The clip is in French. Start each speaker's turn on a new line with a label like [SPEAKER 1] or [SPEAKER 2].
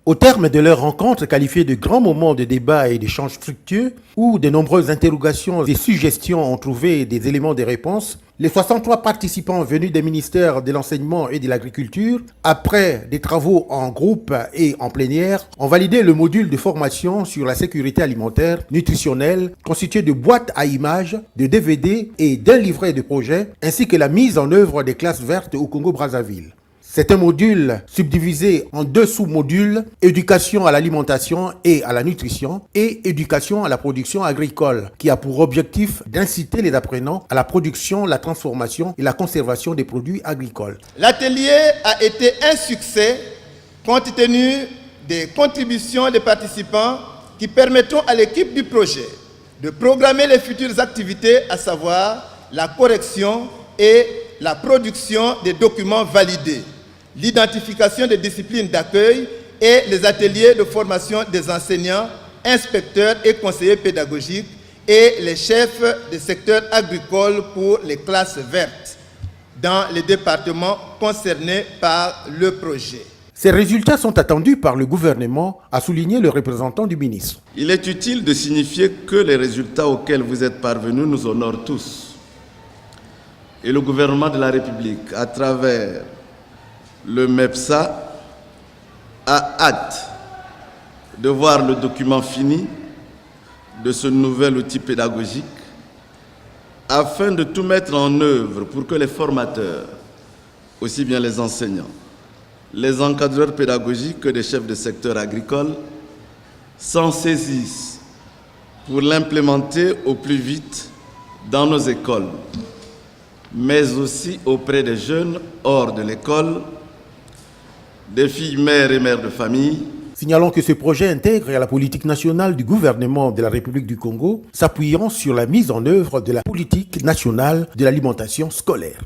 [SPEAKER 1] Au terme de leur rencontre qualifiée de grands moments de débat et d'échanges fructueux, où de nombreuses interrogations et suggestions ont trouvé des éléments de réponse, les 63 participants venus des ministères de l'Enseignement et de l'Agriculture, après des travaux en groupe et en plénière, ont validé le module de formation sur la sécurité alimentaire nutritionnelle constitué de boîtes à images, de DVD et d'un livret de projet, ainsi que la mise en œuvre des classes vertes au Congo-Brazzaville. C'est un module subdivisé en 2 sous-modules, éducation à l'alimentation et à la nutrition et éducation à la production agricole, qui a pour objectif d'inciter les apprenants à la production, la transformation et la conservation des produits agricoles.
[SPEAKER 2] L'atelier a été un succès compte tenu des contributions des participants qui permettront à l'équipe du projet de programmer les futures activités, à savoir la correction et la production des documents validés, l'identification des disciplines d'accueil et les ateliers de formation des enseignants, inspecteurs et conseillers pédagogiques et les chefs des secteurs agricoles pour les classes vertes dans les départements concernés par le projet.
[SPEAKER 1] Ces résultats sont attendus par le gouvernement, a souligné le représentant du ministre.
[SPEAKER 3] Il est utile de signifier que les résultats auxquels vous êtes parvenus nous honorent tous. Et le gouvernement de la République, à travers le MEPSA, a hâte de voir le document fini de ce nouvel outil pédagogique afin de tout mettre en œuvre pour que les formateurs, aussi bien les enseignants, les encadreurs pédagogiques que des chefs de secteur agricole, s'en saisissent pour l'implémenter au plus vite dans nos écoles, mais aussi auprès des jeunes hors de l'école, des filles mères et mères de famille.
[SPEAKER 1] Signalons que ce projet intègre la politique nationale du gouvernement de la République du Congo, s'appuyant sur la mise en œuvre de la politique nationale de l'alimentation scolaire.